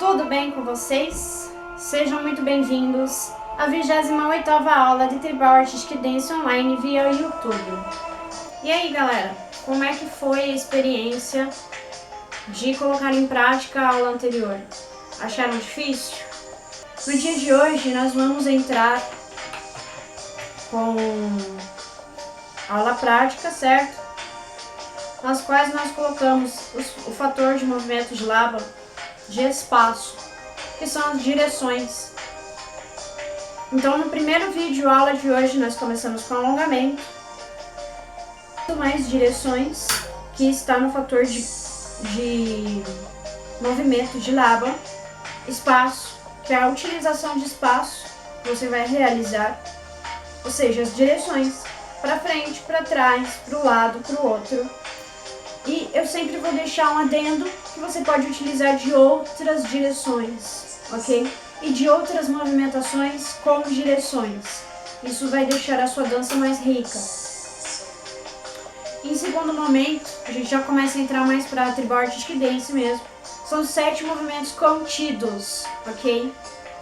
Tudo bem com vocês? Sejam muito bem-vindos à 28ª aula de Tribal Artistic Dance Online via YouTube. E aí, galera, como é que foi a experiência de colocar em prática a aula anterior? Acharam difícil? No dia de hoje nós vamos entrar com aula prática, certo? Nas quais nós colocamos o fator de movimento de Laban de espaço, que são as direções. Então, no primeiro vídeo aula de hoje, nós começamos com alongamento, mais direções, que está no fator de movimento de Laban, espaço, que é a utilização de espaço que você vai realizar, ou seja, as direções, para frente, para trás, para o lado, para o outro. E eu sempre vou deixar um adendo que você pode utilizar de outras direções, ok? E de outras movimentações com direções. Isso vai deixar a sua dança mais rica. Em segundo momento, a gente já começa a entrar mais para a Tribal Artistic Dance mesmo. São 7 movimentos contidos, ok?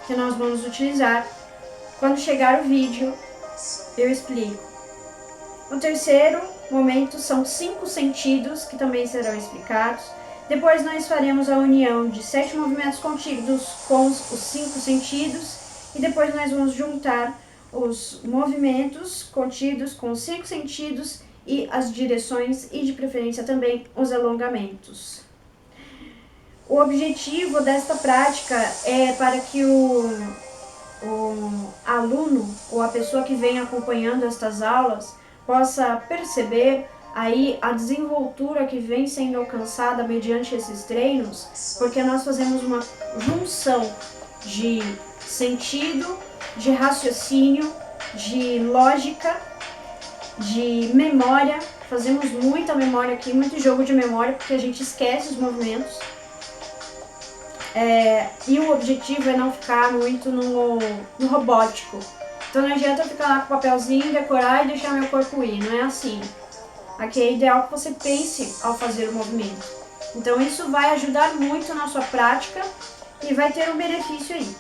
Que nós vamos utilizar. Quando chegar o vídeo, eu explico. O terceiro momento são 5 sentidos, que também serão explicados. Depois nós faremos a união de 7 movimentos contidos com os 5 sentidos. E depois nós vamos juntar os movimentos contidos com os 5 sentidos e as direções e, de preferência, também os alongamentos. O objetivo desta prática é para que o aluno ou a pessoa que vem acompanhando estas aulas possa perceber aí a desenvoltura que vem sendo alcançada mediante esses treinos, porque nós fazemos uma junção de sentido, de raciocínio, de lógica, de memória. Fazemos muita memória aqui, muito jogo de memória, porque a gente esquece os movimentos. E o objetivo é não ficar muito no robótico. Então não adianta ficar lá com o papelzinho, decorar e deixar meu corpo ir, não é assim. Aqui é ideal que você pense ao fazer o movimento. Então isso vai ajudar muito na sua prática e vai ter um benefício aí.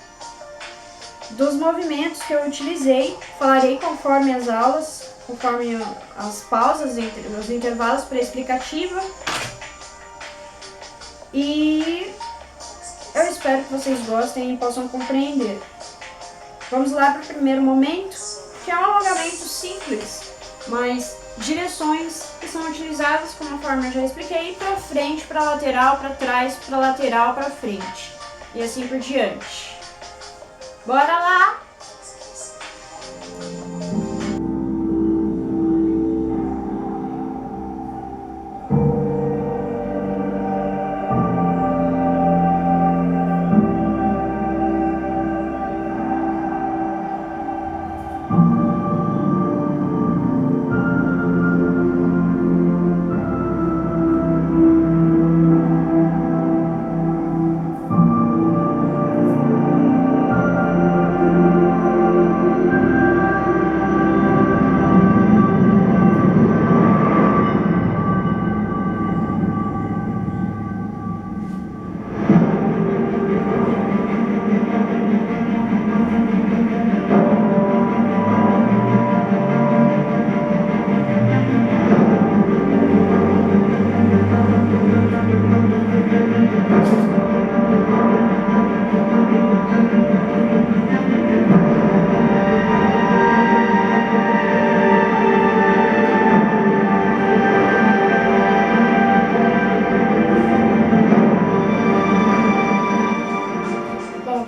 Dos movimentos que eu utilizei, falarei conforme as aulas, conforme as pausas, os intervalos para explicativa. E eu espero que vocês gostem e possam compreender. Vamos lá para o primeiro momento, que é um alongamento simples, mas direções que são utilizadas, conforme eu já expliquei, para frente, para lateral, para trás, para lateral, para frente. E assim por diante. Bora lá!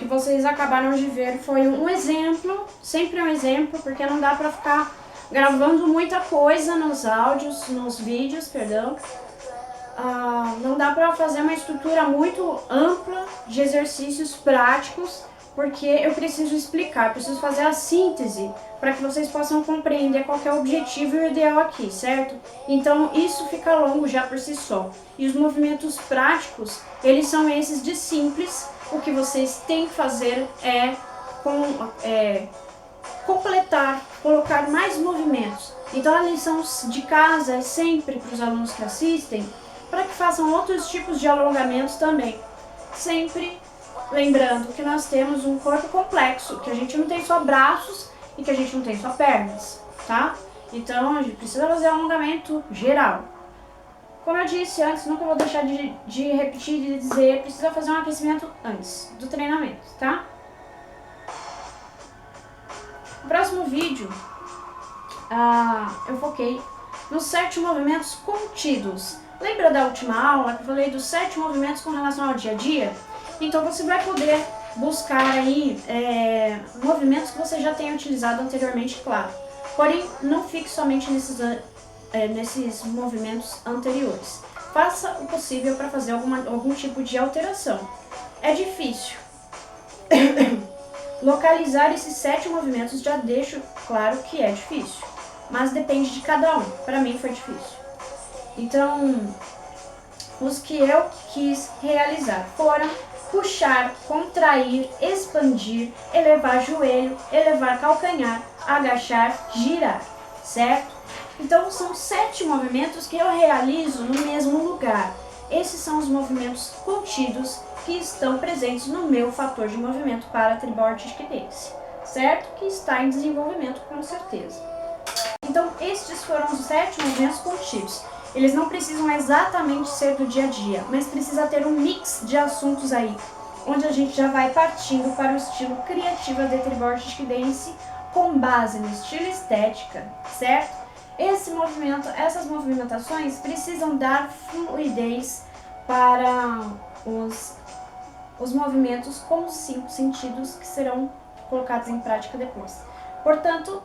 Vocês acabaram de ver foi um exemplo, sempre um exemplo, porque não dá pra ficar gravando muita coisa nos áudios, nos vídeos, perdão. Não dá pra fazer uma estrutura muito ampla de exercícios práticos, porque eu preciso explicar, preciso fazer a síntese para que vocês possam compreender qual que é o objetivo e o ideal aqui, certo? Então isso fica longo já por si só. E os movimentos práticos, eles são esses de simples. O que vocês têm que fazer é completar, colocar mais movimentos. Então a lição de casa é sempre para os alunos que assistem, para que façam outros tipos de alongamentos também. Sempre Lembrando que nós temos um corpo complexo, que a gente não tem só braços e que a gente não tem só pernas, tá? Então a gente precisa fazer um alongamento geral. Como eu disse antes, nunca vou deixar de repetir e de dizer, precisa fazer um aquecimento antes do treinamento, tá? No próximo vídeo, eu foquei nos 7 movimentos contidos. Lembra da última aula que eu falei dos 7 movimentos com relação ao dia a dia? Então você vai poder buscar aí movimentos que você já tenha utilizado anteriormente, claro. Porém, não fique somente nesses movimentos anteriores. Faça o possível para fazer algum tipo de alteração. É difícil. Localizar esses 7 movimentos já deixo claro que é difícil, mas depende de cada um. Para mim foi difícil. Então, os que eu quis realizar foram puxar, contrair, expandir, elevar joelho, elevar calcanhar, agachar, girar, certo? Então são 7 movimentos que eu realizo no mesmo lugar. Esses são os movimentos contidos que estão presentes no meu fator de movimento para Tribal Artistic Dance, certo? Que está em desenvolvimento com certeza. Então estes foram os 7 movimentos contidos. Eles não precisam exatamente ser do dia a dia, mas precisa ter um mix de assuntos aí, onde a gente já vai partindo para o estilo Creativa de Tribal Artistic Dance com base no estilo estética, certo? Esse movimento, essas movimentações precisam dar fluidez para os movimentos com os 5 sentidos que serão colocados em prática depois. Portanto,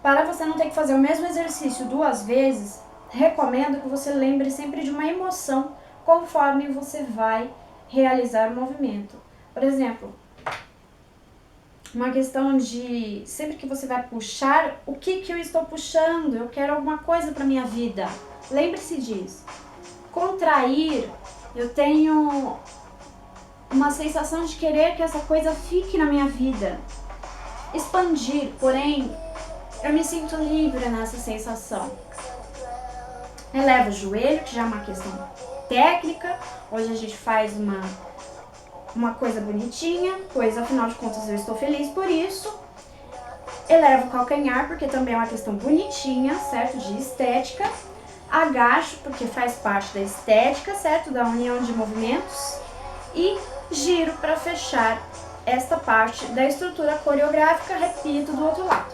para você não ter que fazer o mesmo exercício 2 vezes, recomendo que você lembre sempre de uma emoção conforme você vai realizar o movimento. Por exemplo, uma questão de sempre que você vai puxar, o que eu estou puxando? Eu quero alguma coisa para minha vida. Lembre-se disso. Contrair, eu tenho uma sensação de querer que essa coisa fique na minha vida. Expandir, porém, eu me sinto livre nessa sensação. Eleva o joelho, que já é uma questão técnica. Hoje a gente faz uma coisa bonitinha, pois afinal de contas eu estou feliz por isso. Elevo o calcanhar, porque também é uma questão bonitinha, certo? De estética. Agacho, porque faz parte da estética, certo? Da união de movimentos. E giro para fechar esta parte da estrutura coreográfica, repito, do outro lado.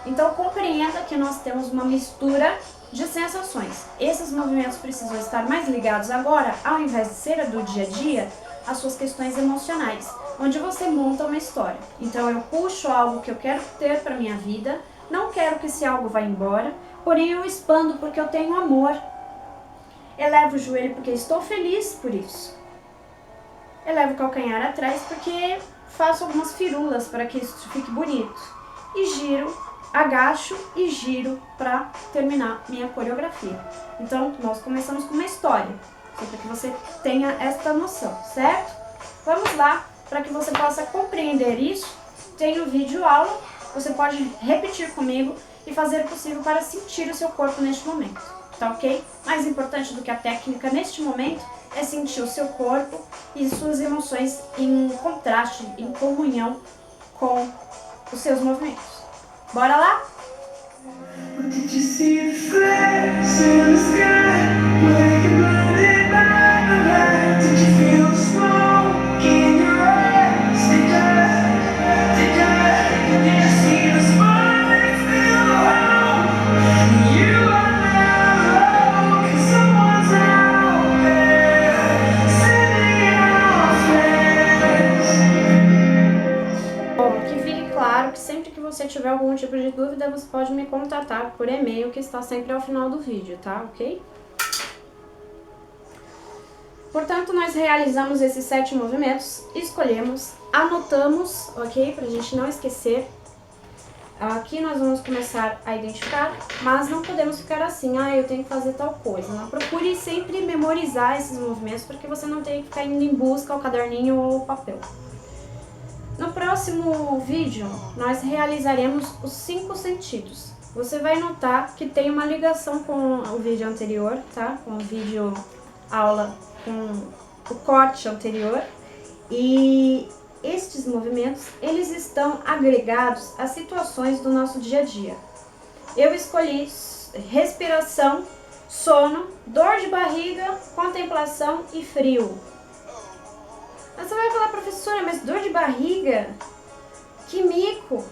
Então compreenda que nós temos uma mistura de sensações. Esses movimentos precisam estar mais ligados agora, ao invés de ser do dia a dia, às suas questões emocionais, onde você monta uma história. Então eu puxo algo que eu quero ter para minha vida, não quero que esse algo vá embora, porém eu expando porque eu tenho amor. Elevo o joelho porque estou feliz por isso. Elevo o calcanhar atrás porque faço algumas firulas para que isso fique bonito. E giro, agacho e giro para terminar minha coreografia. Então nós começamos com uma história, só para que você tenha esta noção, certo? Vamos lá, para que você possa compreender isso, tem o vídeo aula, você pode repetir comigo e fazer o possível para sentir o seu corpo neste momento, tá ok? Mais importante do que a técnica neste momento é sentir o seu corpo e suas emoções em contraste, em comunhão com os seus movimentos. Bora lá? Did you see the flares in the sky? Were you blinded by the light? Did you feel the smoke in your eyes? Did you see the sparks fill the hole? You are not alone, 'cause someone's out there sending out flares. Bom, que fique claro que sempre que você tiver algum tipo de dúvida, você pode me contatar por e-mail, que está sempre ao final do vídeo, tá? Ok? Portanto, nós realizamos esses 7 movimentos, escolhemos, anotamos, ok? Pra gente não esquecer. Aqui nós vamos começar a identificar, mas não podemos ficar assim, eu tenho que fazer tal coisa. Não, procure sempre memorizar esses movimentos, para que você não tenha que ficar indo em busca ao caderninho ou ao papel. No próximo vídeo, nós realizaremos os 5 sentidos. Você vai notar que tem uma ligação com o vídeo anterior, tá? Com o vídeo aula, com o corte anterior. E estes movimentos, eles estão agregados às situações do nosso dia a dia. Eu escolhi respiração, sono, dor de barriga, contemplação e frio. Mas você vai falar, professora, mas dor de barriga? Que mico!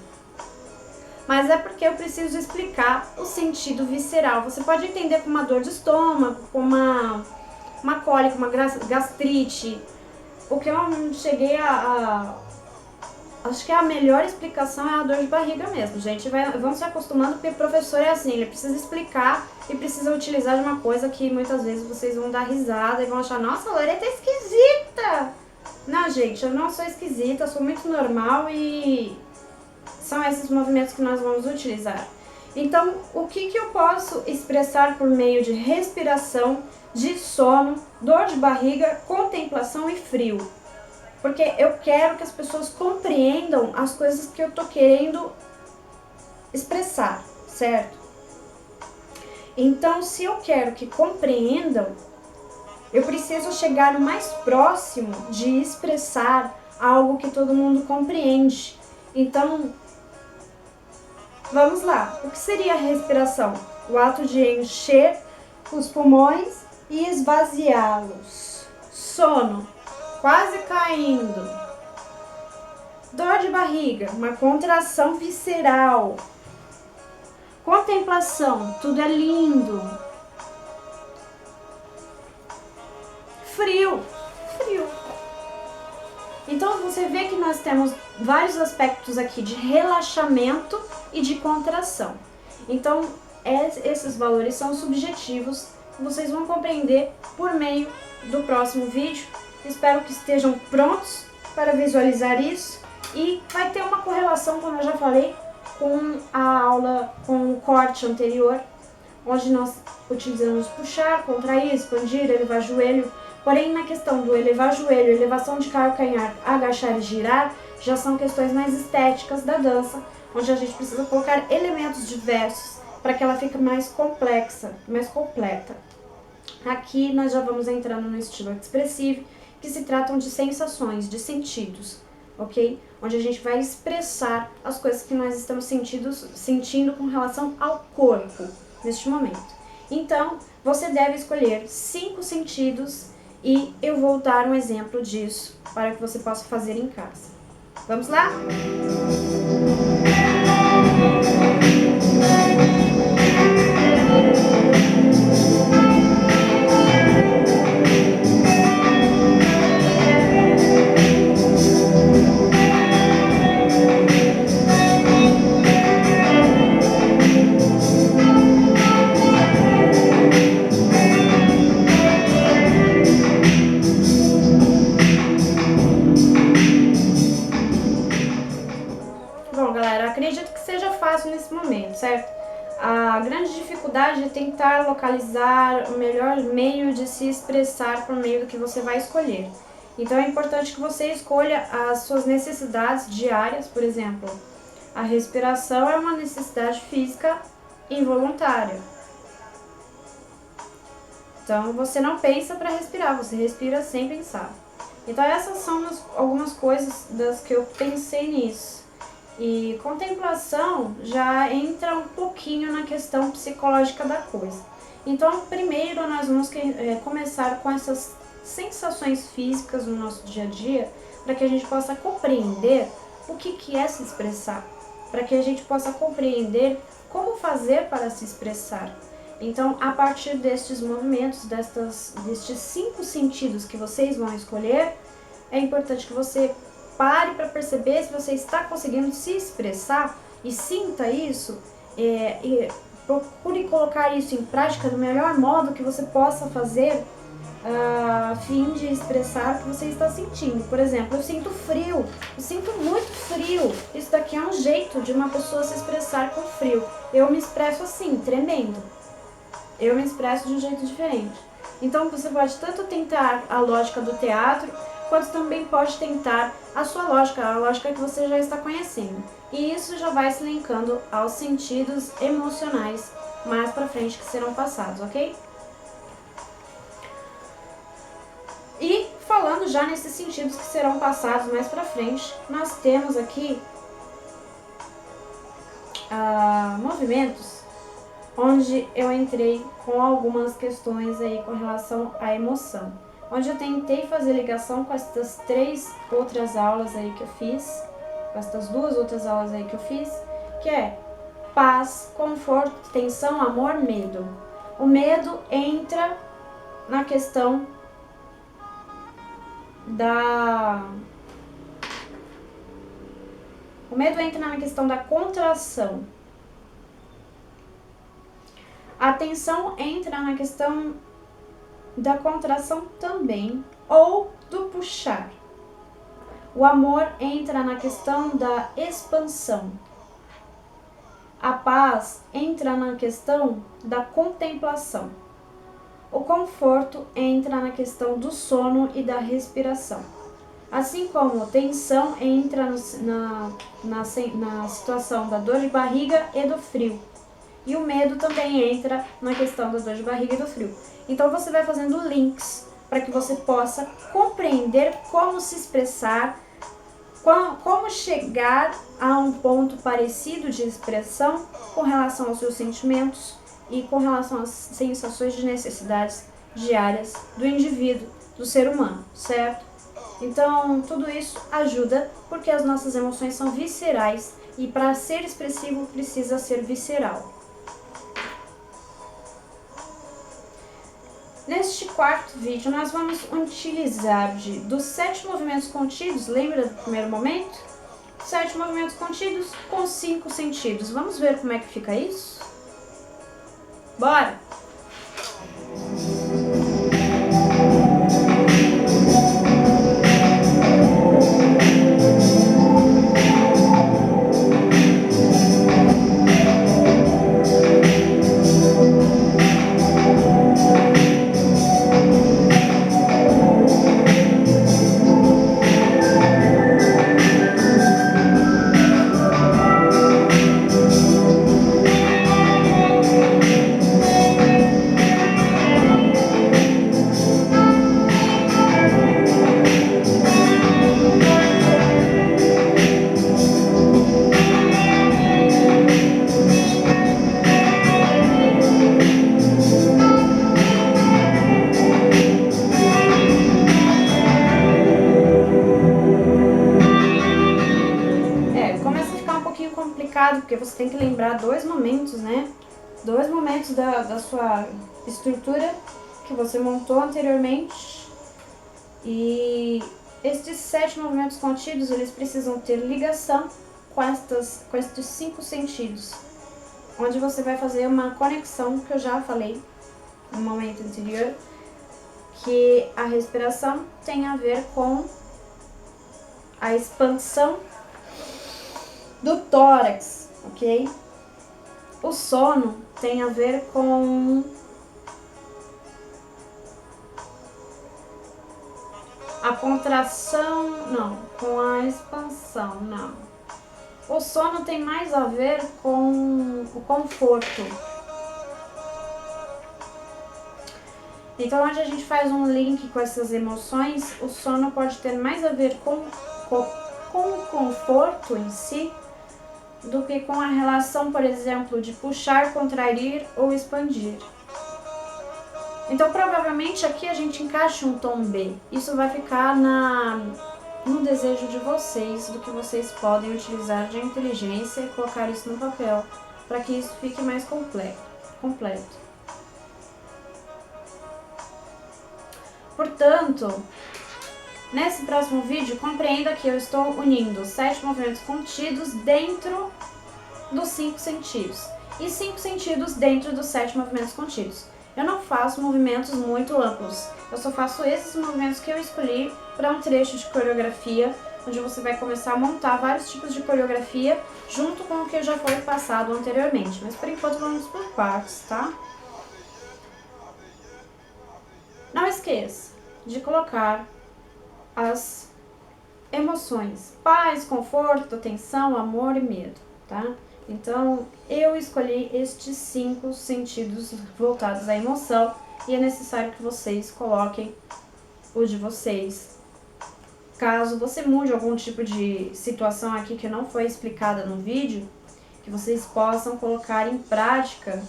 Mas é porque eu preciso explicar o sentido visceral. Você pode entender como uma dor de estômago, como uma cólica, uma gastrite. O que eu cheguei acho que a melhor explicação é a dor de barriga mesmo, gente. Vamos se acostumando, porque o professor é assim, ele precisa explicar e precisa utilizar de uma coisa que muitas vezes vocês vão dar risada e vão achar, nossa, a Loreta é esquisita! Não, gente, eu não sou esquisita, eu sou muito normal e são esses movimentos que nós vamos utilizar. Então, o que eu posso expressar por meio de respiração, de sono, dor de barriga, contemplação e frio? Porque eu quero que as pessoas compreendam as coisas que eu tô querendo expressar, certo? Então, se eu quero que compreendam, eu preciso chegar o mais próximo de expressar algo que todo mundo compreende. Então, vamos lá. O que seria a respiração? O ato de encher os pulmões e esvaziá-los. Sono, quase caindo. Dor de barriga, uma contração visceral. Contemplação, tudo é lindo. Frio. Então você vê que nós temos vários aspectos aqui de relaxamento e de contração. Então esses valores são subjetivos, vocês vão compreender por meio do próximo vídeo. Espero que estejam prontos para visualizar isso e vai ter uma correlação, como eu já falei, com a aula, com o corte anterior, onde nós utilizamos puxar, contrair, expandir, elevar joelho. Porém, na questão do elevar joelho, elevação de calcanhar, agachar e girar, já são questões mais estéticas da dança, onde a gente precisa colocar elementos diversos para que ela fique mais complexa, mais completa. Aqui nós já vamos entrando no estilo expressivo, que se tratam de sensações, de sentidos, ok? Onde a gente vai expressar as coisas que nós estamos sentindo com relação ao corpo neste momento. Então, você deve escolher 5 sentidos e eu vou dar um exemplo disso para que você possa fazer em casa. Vamos lá? Bom, galera, acredito que seja fácil nesse momento, certo? A grande dificuldade é tentar localizar o melhor meio de se expressar por meio do que você vai escolher. Então é importante que você escolha as suas necessidades diárias, por exemplo. A respiração é uma necessidade física involuntária. Então você não pensa para respirar, você respira sem pensar. Então essas são algumas coisas das que eu pensei nisso. E contemplação já entra um pouquinho na questão psicológica da coisa. Então, primeiro nós vamos começar com essas sensações físicas no nosso dia a dia, para que a gente possa compreender o que é se expressar, para que a gente possa compreender como fazer para se expressar. Então, a partir destes movimentos, destes 5 sentidos que vocês vão escolher, é importante que você pare para perceber se você está conseguindo se expressar e sinta isso e procure colocar isso em prática do melhor modo que você possa fazer a fim de expressar o que você está sentindo. Por exemplo, eu sinto frio, eu sinto muito frio. Isso daqui é um jeito de uma pessoa se expressar com frio. Eu me expresso assim, tremendo. Eu me expresso de um jeito diferente. Então você pode tanto tentar a lógica do teatro, quanto também pode tentar a sua lógica, a lógica que você já está conhecendo. E isso já vai se linkando aos sentidos emocionais mais pra frente que serão passados, ok? E falando falando já nesses sentidos que serão passados mais pra frente, nós temos aqui movimentos onde eu entrei com algumas questões aí com relação à emoção, onde eu tentei fazer ligação com essas 3 outras aulas aí que eu fiz, com essas 2 outras aulas aí que eu fiz, que é paz, conforto, tensão, amor, medo. O medo entra na questão O medo entra na questão da contração. A tensão entra na questão da contração também, ou do puxar. O amor entra na questão da expansão. A paz entra na questão da contemplação. O conforto entra na questão do sono e da respiração. Assim como a tensão entra na situação da dor de barriga e do frio. E o medo também entra na questão da dor de barriga e do frio. Então você vai fazendo links para que você possa compreender como se expressar, como chegar a um ponto parecido de expressão com relação aos seus sentimentos e com relação às sensações de necessidades diárias do indivíduo, do ser humano, certo? Então, tudo isso ajuda porque as nossas emoções são viscerais e para ser expressivo precisa ser visceral. Neste quarto vídeo, nós vamos utilizar dos 7 movimentos contidos, lembra do primeiro momento? 7 movimentos contidos com 5 sentidos. Vamos ver como é que fica isso? Bora! Porque você tem que lembrar 2 momentos, né? 2 momentos da sua estrutura que você montou anteriormente. E estes 7 movimentos contidos, eles precisam ter ligação com estes 5 sentidos. Onde você vai fazer uma conexão, que eu já falei no momento anterior, que a respiração tem a ver com a expansão do tórax, ok? O sono tem a ver com a contração, não, com a expansão, não. O sono tem mais a ver com o conforto. Então, onde a gente faz um link com essas emoções, o sono pode ter mais a ver com o conforto em si, do que com a relação, por exemplo, de puxar, contrair ou expandir. Então, provavelmente aqui a gente encaixa um tom B. Isso vai ficar no desejo de vocês, do que vocês podem utilizar de inteligência e colocar isso no papel, para que isso fique mais completo. Portanto, nesse próximo vídeo, compreenda que eu estou unindo 7 movimentos contidos dentro dos 5 sentidos e 5 sentidos dentro dos 7 movimentos contidos. Eu não faço movimentos muito amplos, eu só faço esses movimentos que eu escolhi para um trecho de coreografia, onde você vai começar a montar vários tipos de coreografia junto com o que já foi passado anteriormente. Mas por enquanto vamos por partes, tá? Não esqueça de colocar as emoções: paz, conforto, tensão, amor e medo, tá? Então, eu escolhi estes 5 sentidos voltados à emoção e é necessário que vocês coloquem o de vocês Caso você mude algum tipo de situação aqui que não foi explicada no vídeo, que vocês possam colocar em prática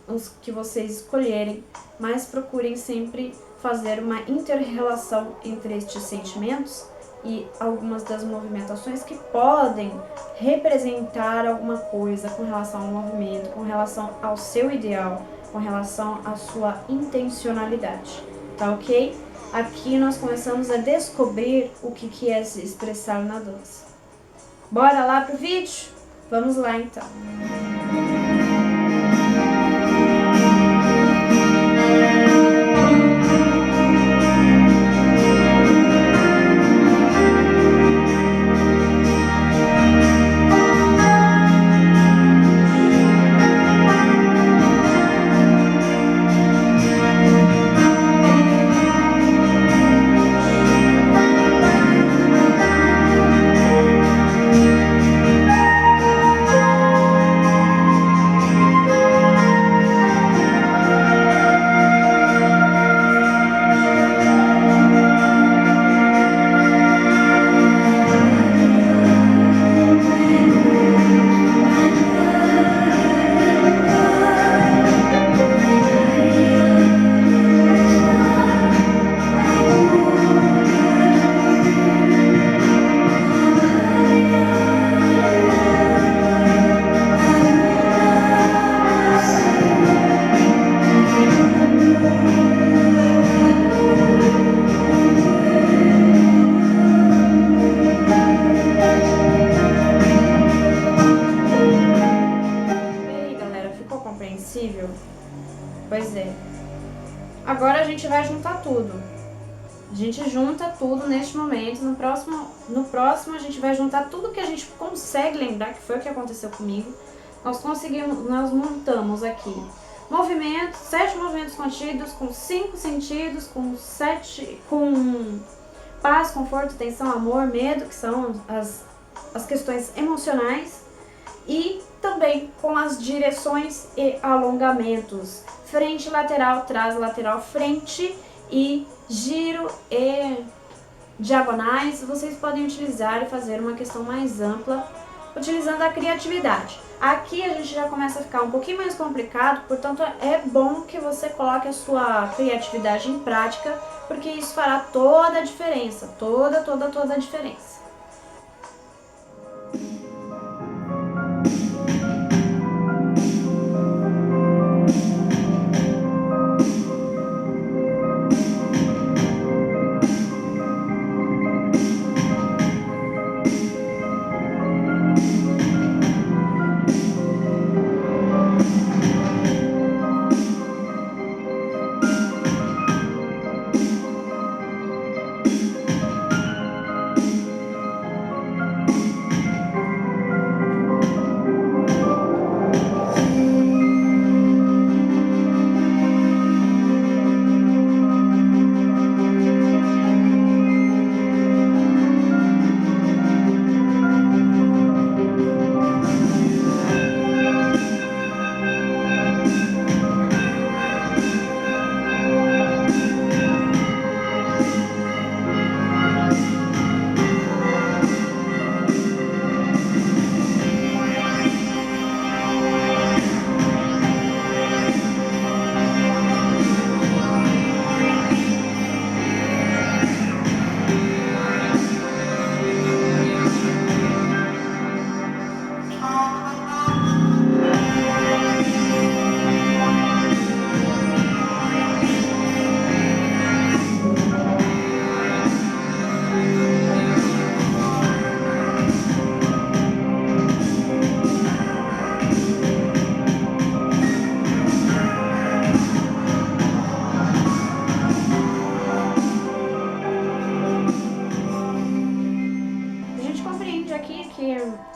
os que vocês escolherem, mas procurem sempre fazer uma inter-relação entre estes sentimentos e algumas das movimentações que podem representar alguma coisa com relação ao movimento, com relação ao seu ideal, com relação à sua intencionalidade, tá ok? Aqui nós começamos a descobrir o que é se expressar na dança. Bora lá pro vídeo? Vamos lá então. Pois é. Agora a gente vai juntar tudo. A gente junta tudo neste momento. No próximo a gente vai juntar tudo que a gente consegue lembrar, que foi o que aconteceu comigo. Nós montamos aqui movimentos, 7 movimentos contidos, com 5 sentidos, com paz, conforto, tensão, amor, medo, que são as questões emocionais. E também com as direções e alongamentos. Frente, lateral, trás, lateral, frente e giro e diagonais. Vocês podem utilizar e fazer uma questão mais ampla, utilizando a criatividade. Aqui a gente já começa a ficar um pouquinho mais complicado, portanto é bom que você coloque a sua criatividade em prática, porque isso fará toda a diferença, toda a diferença.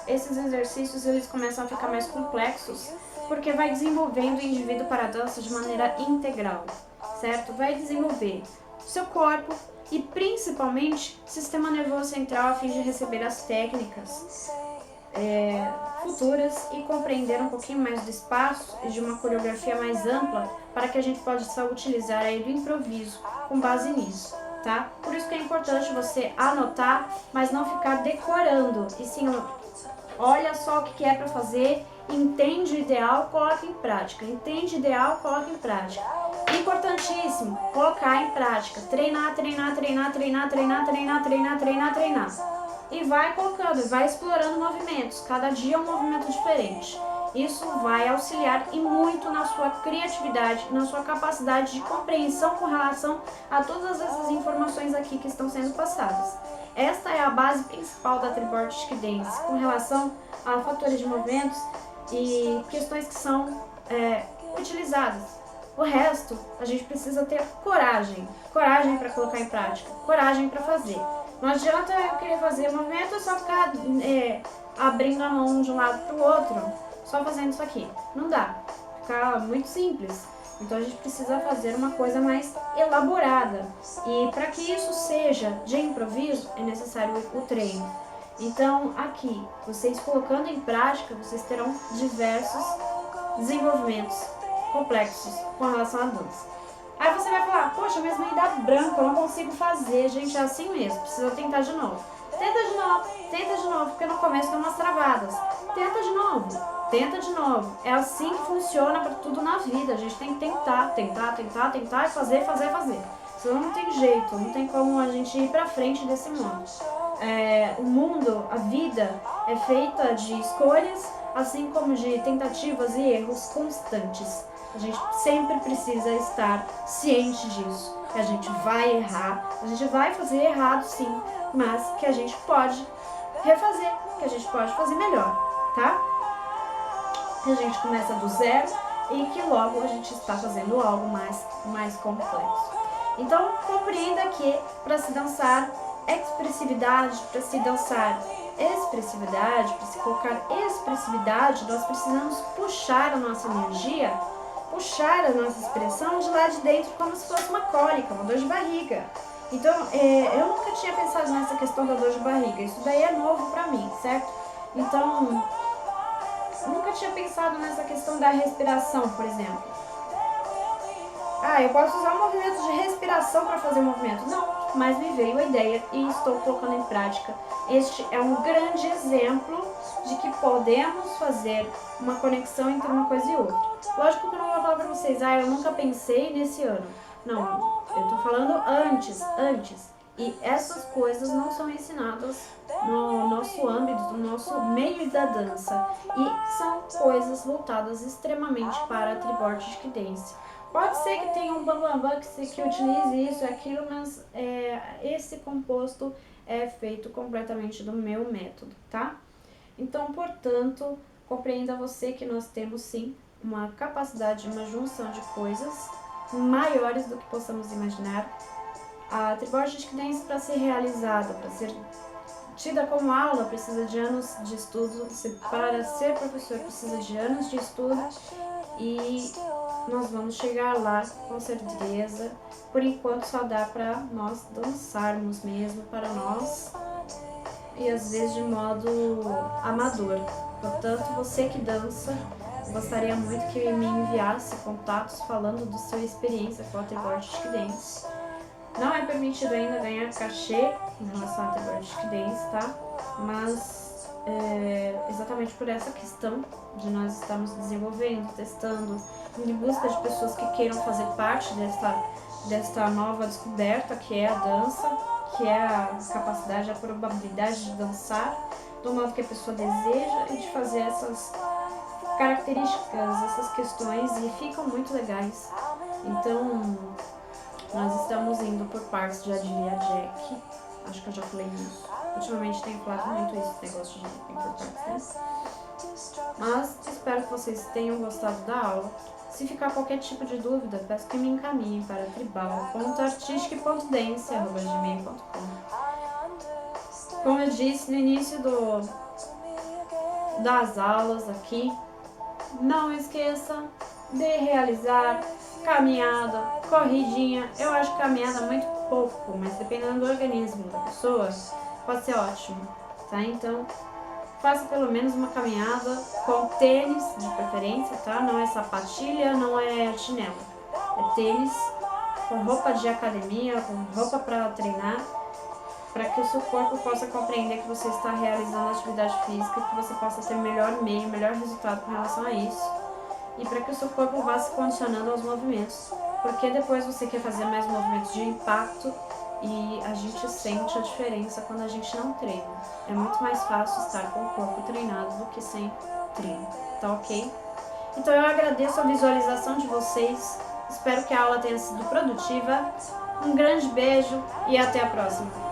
Esses exercícios eles começam a ficar mais complexos, porque vai desenvolvendo o indivíduo para a dança de maneira integral, certo? Vai desenvolver seu corpo e principalmente sistema nervoso central a fim de receber as técnicas futuras e compreender um pouquinho mais do espaço e de uma coreografia mais ampla para que a gente possa utilizar aí do improviso com base nisso, tá? Por isso que é importante você anotar, mas não ficar decorando, e sim, olha só o que é para fazer, entende o ideal, coloca em prática. Entende o ideal, coloca em prática. Importantíssimo, colocar em prática. Treinar, treinar, treinar, treinar, treinar, treinar, treinar, treinar, treinar. E vai colocando, vai explorando movimentos. Cada dia é um movimento diferente. Isso vai auxiliar e muito na sua criatividade, na sua capacidade de compreensão com relação a todas essas informações aqui que estão sendo passadas. Esta é a base principal da Tribal Artistic Dance com relação a fatores de movimentos e questões que são utilizadas. O resto, a gente precisa ter coragem para colocar em prática, coragem para fazer. Não adianta eu querer fazer movimento e só ficar abrindo a mão de um lado para o outro, só fazendo isso aqui. Não dá, fica muito simples. Então a gente precisa fazer uma coisa mais elaborada. E para que isso seja de improviso, é necessário o treino. Então aqui, vocês colocando em prática, vocês terão diversos desenvolvimentos complexos com relação à dança. Aí você vai falar, poxa, mas me dá branco, eu não consigo fazer. Gente, é assim mesmo, precisa tentar de novo. Tenta de novo, porque no começo dá umas travadas. Tenta de novo. É assim que funciona para tudo na vida. A gente tem que tentar e fazer. Senão não tem jeito, não tem como a gente ir para frente desse mundo. O mundo, a vida, é feita de escolhas, assim como de tentativas e erros constantes. A gente sempre precisa estar ciente disso. Que a gente vai errar, a gente vai fazer errado sim, mas que a gente pode refazer, que a gente pode fazer melhor, tá? Que a gente começa do zero e que logo a gente está fazendo algo mais complexo. Então, compreenda que para se dançar expressividade, para se dançar expressividade, para se colocar expressividade, nós precisamos puxar a nossa energia, puxar a nossa expressão de lá de dentro como se fosse uma cólica, uma dor de barriga. Então, eu nunca tinha pensado nessa questão da dor de barriga, isso daí é novo pra mim, certo? Então, nunca tinha pensado nessa questão da respiração, por exemplo. Eu posso usar um movimento de respiração para fazer o movimento? Não, mas me veio a ideia e estou colocando em prática. Este é um grande exemplo de que podemos fazer uma conexão entre uma coisa e outra. Lógico que eu não vou falar para vocês, eu nunca pensei nesse ano. Não, eu tô falando antes. E essas coisas não são ensinadas no nosso âmbito, no nosso meio da dança. E são coisas voltadas extremamente para a Tribal Artistic Dance. Pode ser que tenha um bambambam que utilize isso e aquilo, mas esse composto é feito completamente do meu método, tá? Então, portanto, compreenda você que nós temos sim uma capacidade, uma junção de coisas maiores do que possamos imaginar. A Tribal Artistic Dance, para ser realizada, para ser tida como aula, precisa de anos de estudo. Para ser professor, precisa de anos de estudo. E nós vamos chegar lá com certeza. Por enquanto só dá para nós dançarmos mesmo, para nós, e às vezes de modo amador. Portanto, você que dança, gostaria muito que me enviasse contatos falando da sua experiência com a Tribal Artistic Dance. Não é permitido ainda ganhar cachê em relação à Tribal Artistic Dance, tá? Mas exatamente por essa questão de nós estarmos desenvolvendo, testando, em busca de pessoas que queiram fazer parte desta nova descoberta que é a dança, que é a capacidade, a probabilidade de dançar do modo que a pessoa deseja e de fazer essas características, essas questões, e ficam muito legais. Então, nós estamos indo por partes de Adlia Jack, acho que eu já falei isso. Ultimamente tenho falado muito isso, esse negócio de ir por partes, né? Mas espero que vocês tenham gostado da aula. Se ficar qualquer tipo de dúvida, peço que me encaminhem para tribal.artistic.dance@gmail.com. Como eu disse no início das aulas aqui, não esqueça de realizar caminhada, corridinha. Eu acho caminhada muito pouco, mas dependendo do organismo da pessoa, pode ser ótimo, tá? Então, faça pelo menos uma caminhada com tênis de preferência, tá? Não é sapatilha, não é chinelo, é tênis. com roupa de academia, com roupa para treinar, para que o seu corpo possa compreender que você está realizando atividade física, que você possa ter melhor meio, melhor resultado com relação a isso, e para que o seu corpo vá se condicionando aos movimentos, porque depois você quer fazer mais movimentos de impacto e a gente sente a diferença quando a gente não treina. É muito mais fácil estar com o corpo treinado do que sem treino, tá ok? Então eu agradeço a visualização de vocês, espero que a aula tenha sido produtiva, um grande beijo e até a próxima!